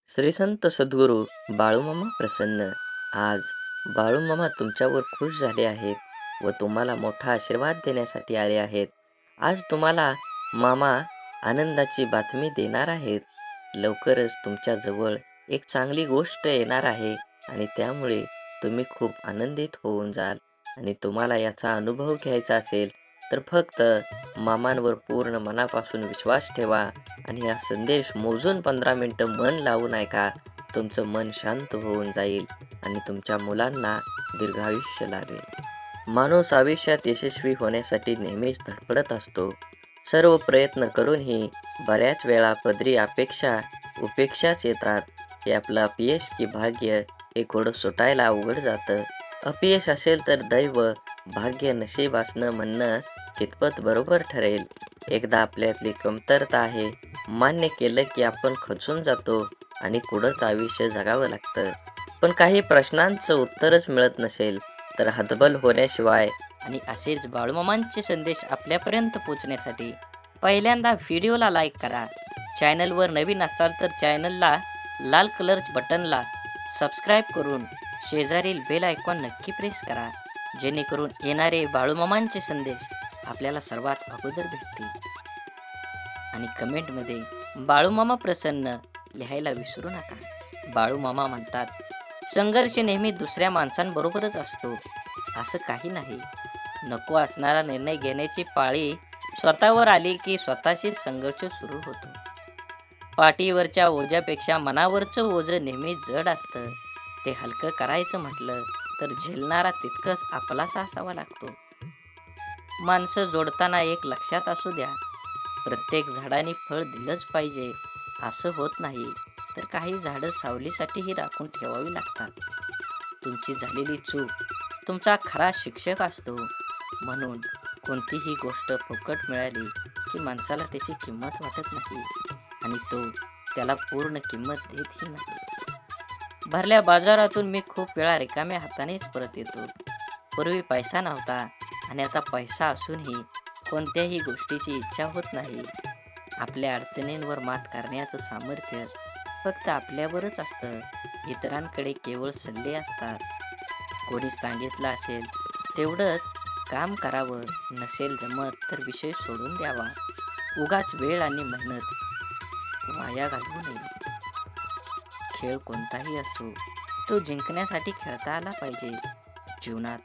श्री संत सद्गुरू बाळूमामा प्रसन्न. आज बाळूमामा तुमच्यावर खुश झाले आहेत व तुम्हाला मोठा आशीर्वाद देण्यासाठी आले आहेत. आज तुम्हाला मामा आनंदाची बातमी देणार आहेत. लवकरच तुमच्या जवळ एक चांगली गोष्ट येणार आहे आणि त्यामुळे तुम्ही खूप आनंदित होऊन जाल. आणि तुम्हाला याचा अनुभव घ्यायचा असेल तर फक्त मामांवर पूर्ण मनापासून विश्वास ठेवा आणि हा संदेश मोजून 15 मिनिटं मन लावून ऐका. तुमचं मन शांत होऊन जाईल आणि तुमच्या मुलांना दीर्घायुष्य लाभेल. माणूस आयुष्यात यशस्वी होण्यासाठी नेहमीच धडपडत असतो. सर्व प्रयत्न करूनही बऱ्याच वेळा पदरी उपेक्षाच येतात. हे आपलं अपयश की भाग्य हे घोडं सुटायला अवघड जातं. अपयश असेल तर दैव, भाग्य, नशीब असणं म्हणणं कितपत बरोबर ठरेल. एकदा आपल्यातली कमतरता आहे मान्य केलं की आपण खचून जातो आणि कुढत आयुष्य जगावं लागतं. पण काही प्रश्नांचं उत्तरच मिळत नसेल तर हतबल होण्याशिवाय आणि असेच बाळूमामांचे संदेश आपल्यापर्यंत पोहोचण्यासाठी पहिल्यांदा व्हिडिओला लाईक करा. चॅनलवर नवीन असाल तर चॅनलला लाल कलरच्या बटनला सबस्क्राईब करून शेजारील बेल आयकॉन नक्की प्रेस करा, जेणेकरून येणारे बाळूमामांचे संदेश आपल्याला सर्वात अगोदर भेटतील. आणि कमेंटमध्ये बाळूमामा प्रसन्न लिहायला विसरू नका. बाळूमामा म्हणतात, संघर्ष नेहमी दुसऱ्या माणसांबरोबरच असतो असं काही नाही. नको असणारा निर्णय घेण्याची पाळी स्वतःवर आली की स्वतःशीच संघर्ष सुरू होतो. पाठीवरच्या ओझ्यापेक्षा मनावरचं ओझं नेहमी जड असतं. ते हलकं करायचं म्हटलं तर झेलणारा तितकंच आपलासा असावा लागतो. माणसं जोडताना एक लक्षात असू द्या, प्रत्येक झाडाने फळ दिलंच पाहिजे असं होत नाही, तर काही झाडं सावलीसाठीही राखून ठेवावी लागतात. तुमची झालेली चूक तुमचा खरा शिक्षक असतो. म्हणून कोणतीही गोष्ट फुकट मिळाली की माणसाला त्याची किंमत वाटत नाही आणि तो त्याला पूर्ण किंमत देतही नाही. भरल्या बाजारातून मी खूप वेळा रिकाम्या हातानेच परत येतो. पूर्वी पैसा नव्हता आणि आता पैसा असूनही कोणत्याही गोष्टीची इच्छा होत नाही. आपल्या अडचणींवर मात करण्याचं सामर्थ्य फक्त आपल्यावरच असतं. इतरांकडे केवळ सल्ले असतात. कोणी सांगितलं असेल तेवढंच काम करावं, नसेल जमत तर विषय सोडून द्यावा. उगाच वेळ आणि मेहनत वाया घालवू नये. खेळ कोणताही असो, तो जिंकण्यासाठी खेळता आला पाहिजे. जीवनात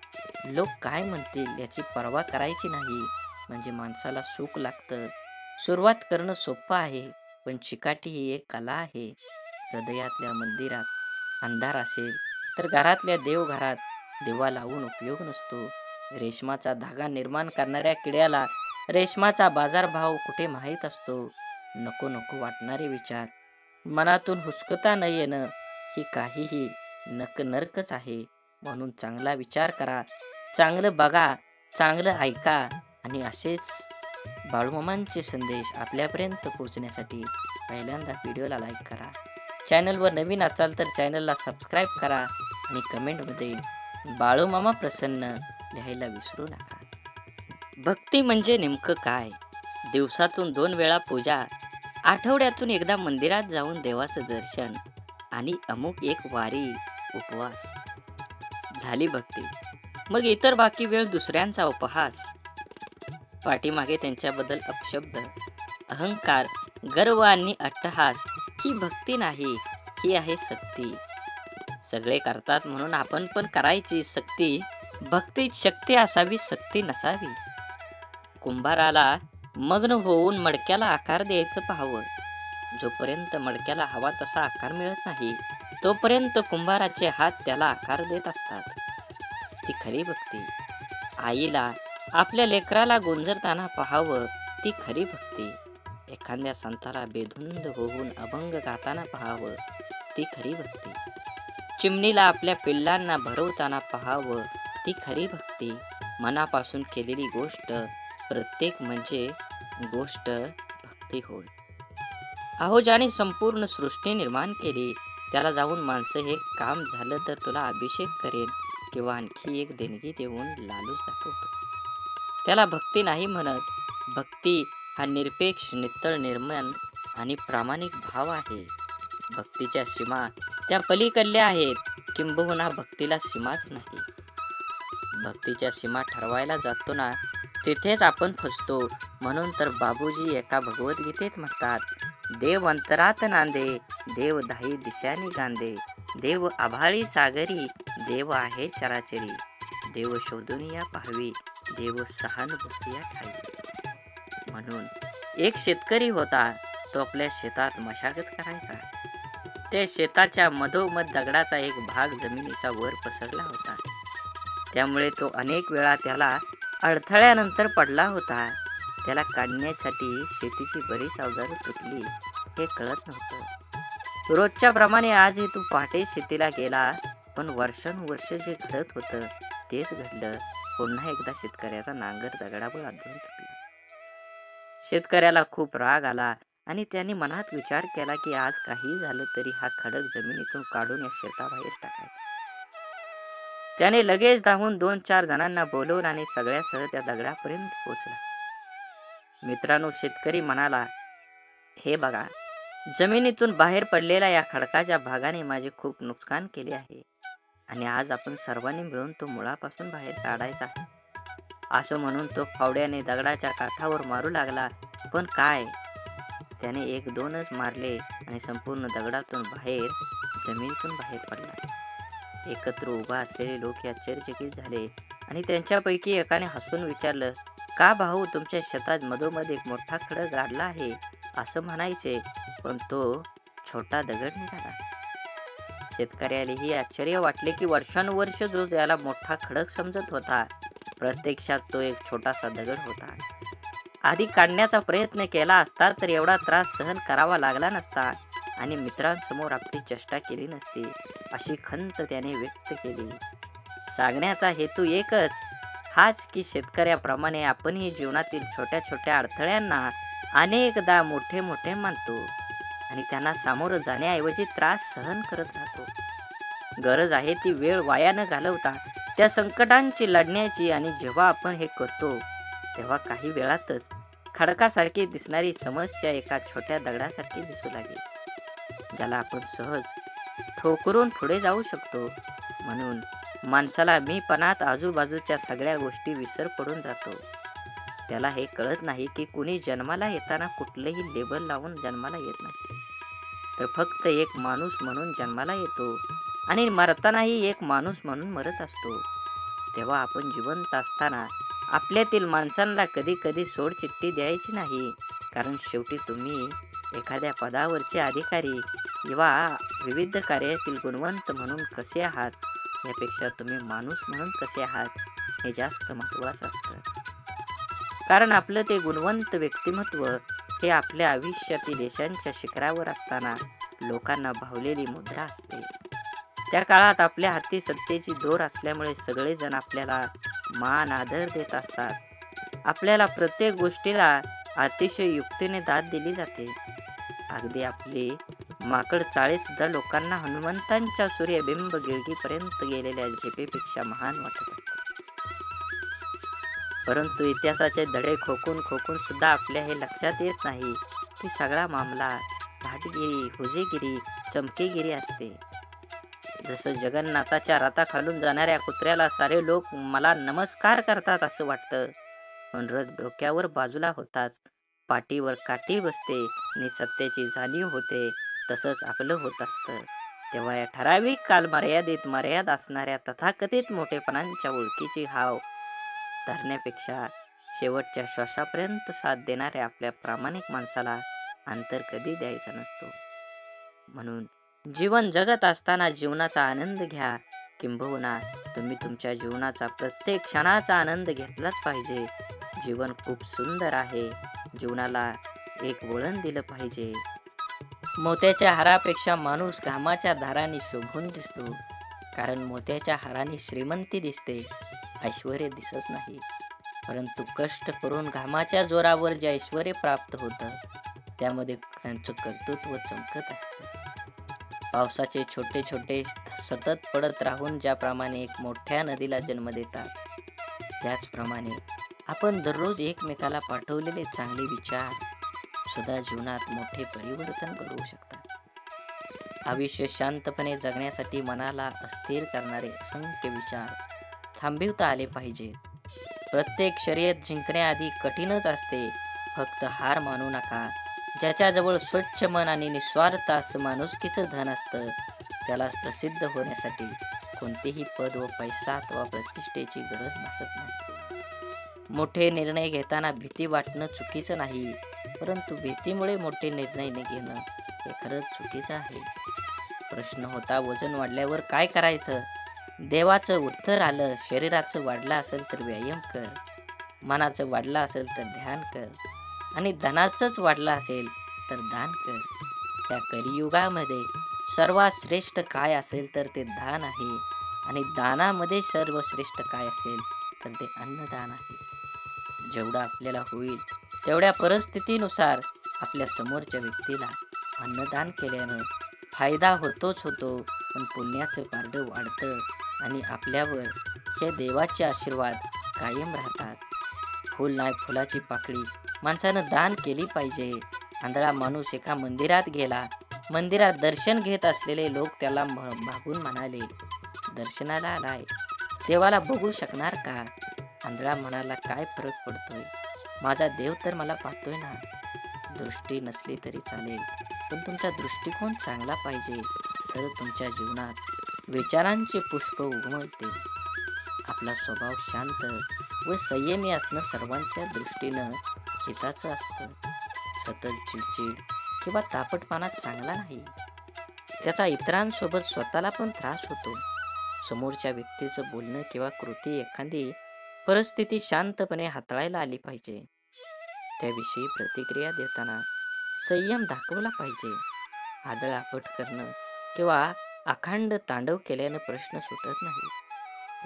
लोक काय म्हणतील याची पर्वा करायची नाही, म्हणजे माणसाला सुख लागतं. सुरुवात करणं सोपं आहे, पण चिकाटी ही एक कला आहे. हृदयातल्या मंदिरात अंधार असेल तर घरातल्या देवघरात दिवा लावून उपयोग नसतो. रेशमाचा धागा निर्माण करणाऱ्या किड्याला रेशमाचा बाजारभाव कुठे माहीत असतो. नको नको वाटणारे विचार मनातून हुसकता न येणं ही काहीही नरकच आहे. म्हणून चांगला विचार करा, चांगलं बघा, चांगलं ऐका आणि असेच बाळूमामांचे संदेश आपल्यापर्यंत पोहोचण्यासाठी पहिल्यांदा व्हिडिओला लाईक करा. चॅनलवर नवीन असाल तर चॅनलला सबस्क्राईब करा आणि कमेंटमध्ये बाळूमामा प्रसन्न लिहायला विसरू नका. भक्ती म्हणजे नेमकं काय? दिवसातून 2 वेळा पूजा, आठवड्यातून एकदा मंदिरात जाऊन देवाचं दर्शन आणि अमुक एक वारी, उपवास झाली भक्ती. मग इतर बाकी वेळ दुसऱ्यांचा उपहास. पाठीमागे त्यांच्याबद्दल अपशब्द, अहंकार, गर्व आणि अट्टहास ही भक्ती नाही, ही आहे सक्ती. सगळे करतात म्हणून आपण पण करायची सक्ती. भक्तीत शक्ती असावी, सक्ती नसावी. कुंभाराला मग्न होऊन मडक्याला आकार द्यायचं पाहावं. जोपर्यंत मडक्याला हवा तसा आकार मिळत नाही, तोपर्यंत कुंभाराचे हात त्याला आकार देत असतात. ती खरी भक्ती. आईला आपल्या लेकराला गोंजरताना पाहावं, ती खरी भक्ती. एखाद्या संताला बेधुंद होऊन अभंग गाताना पाहावं, ती खरी भक्ती. चिमणीला आपल्या पिल्लांना भरवताना पाहावं, ती खरी भक्ती. मनापासून केलेली गोष्ट प्रत्येक म्हणजे गोष्ट भक्ती होय. अहो, ज्याने संपूर्ण सृष्टी निर्माण केली त्याला जाऊन माणसं हे काम झालं तर तुला अभिषेक करेन किंवा आणखी एक देणगी देऊन लालूच दाखवतो, त्याला भक्ती नाही म्हणत. भक्ती हा निरपेक्ष, नित्तळ, निर्मल आणि प्रामाणिक भाव आहे. भक्तीच्या सीमा त्या पलीकडल्या आहेत, किंबहुना भक्तीला सीमाच नाही. भक्तीच्या सीमा ठरवायला जातो ना, तिथेच आपण फसतो. म्हणून तर बाबूजी एका भगवद्गीतेत म्हणतात, देव अंतरात नांदे, देव दाही दिशांनी गांदे, देव आभाळी सागरी, देव आहे चराचरी, देव शोधून या पाहावी, देव सहानुभूती या ठाई. म्हणून एक शेतकरी होता. तो आपल्या शेतात मशागत करायचा. त्या शेताच्या मधोमध दगडाचा एक भाग जमिनीचा वर पसरला होता. त्यामुळे तो अनेक वेळा त्याला अडथळ्यानंतर पडला होता. त्याला काढण्यासाठी शेतीची बरीच अवजारे तुटली हे कळत नव्हतं. रोजच्या प्रमाणे आजही तो पहाटे शेतीला गेला, पण वर्षानुवर्ष जे घडत होतं तेच घडलं. पुन्हा एकदा शेतकऱ्याचा नांगर दगडावर आदळून तुटला. शेतकऱ्याला खूप राग आला आणि त्यांनी मनात विचार केला की आज काही झालं तरी हा खडक जमिनीतून काढून या शेताबाहेर टाकायचा. त्याने लगेच धावून 2-4 जणांना बोलवून आणि सगळ्यासह त्या दगडापर्यंत पोहोचला. मित्रांनो, शेतकरी म्हणाला, हे बघा, जमिनीतून बाहेर पडलेल्या या खडकाच्या भागाने माझे खूप नुकसान केले आहे आणि आज आपण सर्वांनी मिळून तो मुळापासून बाहेर काढायचा आहे. असं म्हणून तो फावड्याने दगडाच्या काठावर मारू लागला. पण काय, त्याने 1-2च मारले आणि संपूर्ण दगडातून बाहेर जमिनीतून बाहेर पडला. एकत्र उभा असलेले लोक आश्चर्यचकित झाले आणि त्यांच्यापैकी एकाने हसून विचारलं, का भाऊ, तुमच्या शेतात मधोमध एक मोठा खडक गाडला आहे असं म्हणायचे, पण तो छोटा दगड निघाला. शेतकऱ्यालाही आश्चर्य वाटले की वर्षानुवर्ष जो त्याला मोठा खडक समजत होता, प्रत्यक्षात तो एक छोटासा दगड होता. आधी काढण्याचा प्रयत्न केला असता तर एवढा त्रास सहन करावा लागला नसता आणि मित्रांसमोर आपली चेष्टा केली नसती, अशी खंत त्याने व्यक्त केली. सांगण्याचा हेतू एकच, हाच की शेतकऱ्याप्रमाणे आपणही जीवनातील छोट्या छोट्या अडथळ्यांना अनेकदा मोठे मोठे मानतो आणि त्यांना सामोरं जाण्याऐवजी त्रास सहन करत राहतो. गरज आहे ती वेळ वाया न घालवता त्या संकटांची लढण्याची, आणि जेव्हा आपण हे करतो तेव्हा काही वेळातच खडकासारखी दिसणारी समस्या एका छोट्या दगडासारखी दिसू लागेल, ज्याला आपण सहज ठोकरून पुढे जाऊ शकतो. म्हणून माणसाला मीपणात आजूबाजूच्या सगळ्या गोष्टी विसर पडून जातो. त्याला हे कळत नाही की कुणी जन्माला येताना कुठलंही लेबल लावून जन्माला येत नाही, तर फक्त एक माणूस म्हणून जन्माला येतो आणि मरतानाही एक माणूस म्हणून मरत असतो. तेव्हा आपण जिवंत असताना आपल्यातील माणसांना कधी कधी सोडचिठ्ठी द्यायची नाही, कारण शेवटी तुम्ही एखाद्या पदावरचे अधिकारी किंवा विविध कार्यातील गुणवंत म्हणून कसे आहात यापेक्षा तुम्ही माणूस म्हणून कसे आहात हे जास्त महत्त्वाचं असतं. कारण आपलं ते गुणवंत व्यक्तिमत्व हे आपल्या आयुष्यातील यशांच्या शिखरावर असताना लोकांना भावलेली मुद्रा असते. त्या काळात आपल्या हाती सत्तेची दोर असल्यामुळे सगळेजण आपल्याला मान आदर देत असतात. आपल्याला प्रत्येक गोष्टीला अतिशय युक्तीने दाद दिली जाते. अगदी आपली माकड चाळे सुद्धा लोकांना हनुमंतांच्या सूर्यबिंब गिळगीपर्यंत गेलेल्या झेपेपेक्षा महान वाटत असते. परंतु इतिहासाचे धडे खोकून खोकून सुद्धा आपल्या हे लक्षात येत नाही की सगळा मामला भाटगिरी, हुजेगिरी, चमकेगिरी असते. जसं जगन्नाथाच्या रथाखालून जाणाऱ्या कुत्र्याला सारे लोक मला नमस्कार करतात असं वाटतं, पण रथ डोक्यावर बाजूला होताच पाठीवर काठी बसते आणि सत्याची जाणीव होते. तसंच आपलं होत असतं. तेव्हा या ठराविक कालमर्यादेत मर्याद असणाऱ्या तथाकथित मोठेपणांच्या ओळखीची हाव धरण्यापेक्षा शेवटच्या श्वासापर्यंत साथ देणाऱ्या आपल्या प्रामाणिक माणसाला अंतर कधी द्यायचा नसतो. म्हणून जीवन जगत असताना जीवनाचा आनंद घ्या, किंबहुना तुम्ही तुमच्या जीवनाचा प्रत्येक क्षणाचा आनंद घेतलाच पाहिजे. जीवन खूप सुंदर आहे, जीवनाला एक वळण दिलं पाहिजे. मोत्याच्या हारापेक्षा माणूस घामाच्या धाराने शोभून दिसतो, कारण मोत्याच्या हाराने श्रीमंती दिसते, ऐश्वर्य दिसत नाही. परंतु कष्ट करून घामाच्या जोरावर जे ऐश्वर्य प्राप्त होतं त्यामध्ये त्यांचं कर्तृत्व चमकत असतं. पावसाचे छोटे छोटे सतत पडत राहून ज्याप्रमाणे एक मोठ्या नदीला जन्म देतात, त्याचप्रमाणे आपण दररोज एकमेकाला पाठवलेले चांगले विचार सुद्धा जीवनात मोठे परिवर्तन घडवू शकतात. आयुष्य शांतपणे जगण्यासाठी मनाला अस्थिर करणारे असंख्य विचार थांबविता आले पाहिजेत. प्रत्येक शर्यत जिंकण्याआधी कठीणच असते. फक्त हार मानू नका. ज्याच्याजवळ स्वच्छ मन आणि निस्वार्थ असं माणुसकीचं धन असतं, त्याला प्रसिद्ध होण्यासाठी कोणतेही पद व पैसा अथवा प्रतिष्ठेची गरज भासत नाही. मोठे निर्णय घेताना भीती वाटणं चुकीचं नाही, परंतु भीतीमुळे मोठे निर्णय न घेणं हे खरंच चुकीचं आहे. प्रश्न होता, वजन वाढल्यावर काय करायचं? देवाचं उत्तर आलं, शरीराचं वाढलं असेल तर व्यायाम कर, मनाचं वाढलं असेल तर ध्यान कर आणि धनाचंच वाढलं असेल तर दान कर. त्या कलियुगामध्ये सर्वात श्रेष्ठ काय असेल तर ते दान आहे आणि दानामध्ये सर्वश्रेष्ठ काय असेल तर ते अन्नदान आहे. जेवढं आपल्याला होईल तेवढ्या परिस्थितीनुसार आपल्या समोरच्या व्यक्तीला अन्नदान केल्यानं फायदा होतोच होतो, पण पुण्याचं पारडं वाढतं आणि आपल्यावर हे देवाचे आशीर्वाद कायम राहतात. फुल नाही फुलाची पाकळी माणसानं दान केली पाहिजे. आंधळा माणूस एका मंदिरात गेला. मंदिरात दर्शन घेत असलेले लोक त्याला मागून म्हणाले, दर्शनाला आलाय, देवाला बघू शकणार का? आंधळा म्हणाला, काय फरक पडतोय? माझा देव तर मला पाहतोय ना. दृष्टी नसली तरी चालेल, पण तुमचा दृष्टिकोन चांगला पाहिजे, तर तुमच्या जीवनात विचारांचे पुष्प उमलते. आपला स्वभाव शांत व संयमी असणं सर्वांच्या दृष्टीनं हिताचं असतं. सतत चिडचिड किंवा तापटपणा चांगला नाही. त्याचा इतरांसोबत स्वतःला पण त्रास होतो. समोरच्या व्यक्तीचं बोलणं किंवा कृती एखादी परिस्थिती शांतपणे हाताळायला आली पाहिजे. त्याविषयी प्रतिक्रिया देताना संयम दाखवला पाहिजे. आदळआपट करणं किंवा अखंड तांडव केल्यानं प्रश्न सुटत नाही.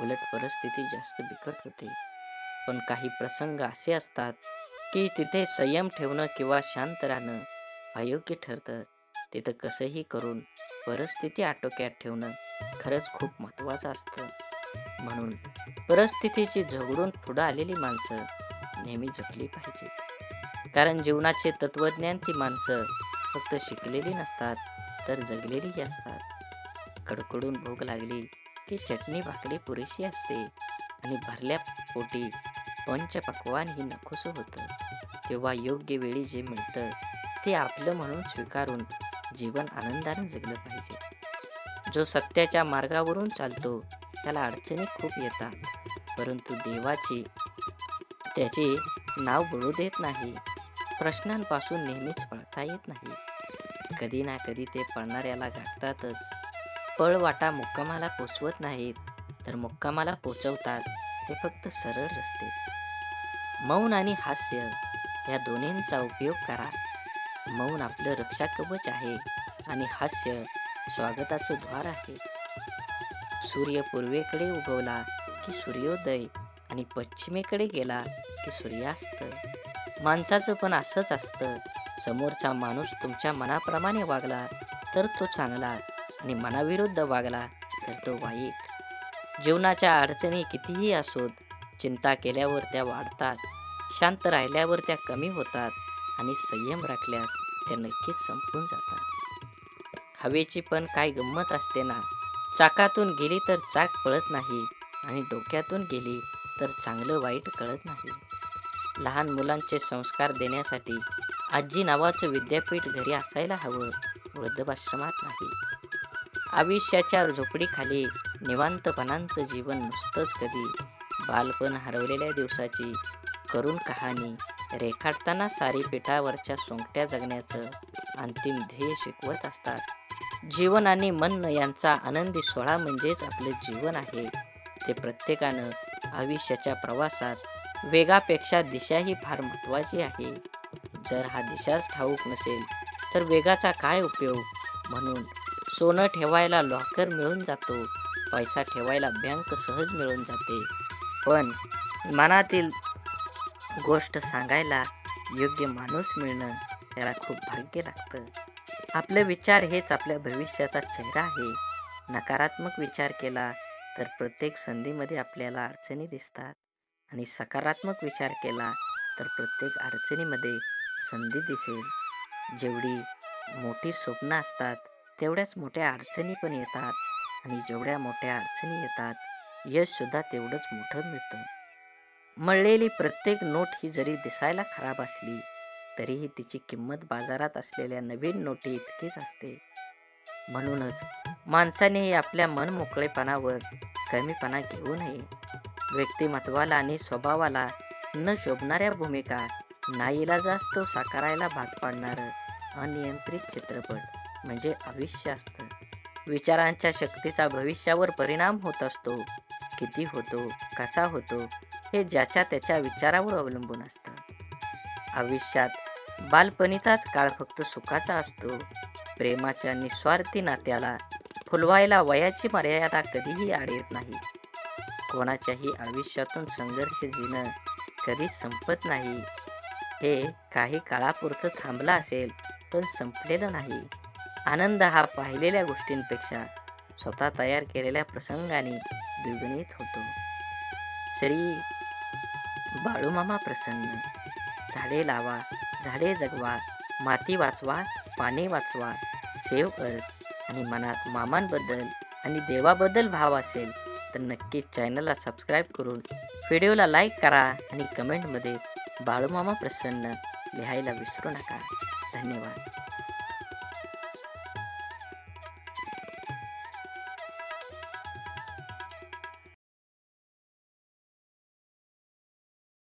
उलट परिस्थिती जास्त बिकट होते. पण काही प्रसंग असे असतात की तिथे संयम ठेवणं किंवा शांत राहणं अयोग्य ठरतं. तिथं कसंही करून परिस्थिती आटोक्यात ठेवणं खरंच खूप महत्त्वाचं असतं. म्हणून परिस्थितीची झगडून पुढं आलेली माणसं नेहमी जपली पाहिजेत. कारण जीवनाचे तत्वज्ञान ती माणसं फक्त शिकलेली नसतात, तर जगलेलीही असतात. कडकडून भूक लागली की चटणी भाकरी पुरेशी असते आणि भरल्या पोटी पंचपक्वान्न ही नकोसं होतं. तेव्हा योग्य वेळी जे मिळतं ते आपलं म्हणून स्वीकारून जीवन आनंदाने जगलं पाहिजे. जो सत्याच्या मार्गावरून चालतो त्याला अडचणी खूप येतात, परंतु देवाची त्याचे नाव बळू देत नाही. प्रश्नांपासून नेहमीच पळता येत नाही. कधी ना कधी ते पळणाऱ्याला गाठतातच. पळवाटा मुक्कामाला पोचवत नाहीत, तर मुक्कामाला पोचवतात ते फक्त सरळ रस्तेच. मौन आणि हास्य या दोन्हींचा उपयोग करा. मौन आपलं रक्षा कवच आहे आणि हास्य स्वागताचं द्वार आहे. सूर्य पूर्वेकडे उगवला की सूर्योदय आणि पश्चिमेकडे गेला की सूर्यास्त. माणसाचं पण असंच असतं. समोरचा माणूस तुमच्या मनाप्रमाणे वागला तर तो चांगला आणि मनाविरुद्ध वागला तर तो वाईट. जीवनाच्या अडचणी कितीही असोत, चिंता केल्यावर त्या वाढतात, शांत राहिल्यावर त्या कमी होतात आणि संयम राखल्यास त्या नक्कीच संपून जातात. हवेची पण काय गंमत असते ना. चाकातून गेली तर चाक पळत नाही आणि डोक्यातून गेली तर चांगलं वाईट कळत नाही. लहान मुलांचे संस्कार देण्यासाठी आजी नावाचं विद्यापीठ घरी असायला हवं, वृद्धाश्रमात नाही. आयुष्याच्या झोपडीखाली निवांतपणाचं जीवन नुसतंच कधी बालपण हरवलेल्या दिवसाची करुण कहाणी रेखाटताना सारी पिठावरच्या सोंगट्या जगण्याचं अंतिम ध्येय शिकवत असतात. जीवन आणि मन यांचा आनंदी सोहळा म्हणजेच आपलं जीवन आहे. ते प्रत्येकानं आयुष्याच्या प्रवासात वेगापेक्षा दिशा ही फार महत्त्वाची आहे. जर हा दिशाच ठाऊक नसेल तर वेगाचा काय उपयोग? म्हणून सोनं ठेवायला लॉकर मिळून जातो, पैसा ठेवायला बँक सहज मिळून जाते, पण मनातील गोष्ट सांगायला योग्य माणूस मिळणं याला खूप भाग्य लागतं. आपले विचार हेच आपल्या भविष्याचा चेहरा आहे. नकारात्मक विचार केला तर प्रत्येक संधीमध्ये आपल्याला अडचणी दिसतात आणि सकारात्मक विचार केला तर प्रत्येक अडचणीमध्ये संधी दिसेल. जेवढी मोठी स्वप्न असतात तेवढ्याच मोठ्या अडचणी पण येतात आणि जेवढ्या मोठ्या अडचणी येतात यश सुद्धा तेवढंच मोठं मिळतं. मळलेली प्रत्येक नोट ही जरी दिसायला खराब असली तरीही तिची किंमत बाजारात असलेल्या नवीन नोटी इतकीच असते. म्हणूनच माणसानेही आपल्या मनमोकळेपणावर कमीपणा घेऊ नये. व्यक्तिमत्वाला आणि स्वभावाला न शोभणाऱ्या भूमिका नाईलाजास्तव साकारायला भाग पाडणारं अनियंत्रित चित्रपट म्हणजे आयुष्य असतं. विचारांच्या शक्तीचा भविष्यावर परिणाम होत असतो. किती होतो, कसा होतो हे ज्याच्या त्याच्या विचारावर अवलंबून असतं. आयुष्यात बालपणीचाच काळ फक्त सुखाचा असतो. प्रेमाच्या निस्वार्थी नात्याला फुलवायला वयाची मर्यादा कधीही आड येत नाही. कोणाच्याही आयुष्यातून संघर्ष जीणं कधीच संपत नाही. हे काही काळापुरतं थांबलं असेल पण संपलेलं नाही. आनंद हा पाहिलेल्या गोष्टींपेक्षा स्वतः तयार केलेल्या प्रसंगाने द्विगुणित होतो. श्री बाळूमामा प्रसन्न. झाडे लावा, झाडे जगवा, माती वाचवा, पाणी वाचवा, सेव्ह अर्थ. आणि मनात मामांबद्दल आणि देवाबद्दल भाव असेल तर नक्कीच चॅनलला सबस्क्राईब करून व्हिडिओला लाईक करा आणि कमेंटमध्ये बाळूमामा प्रसन्न लिहायला विसरू नका. धन्यवाद.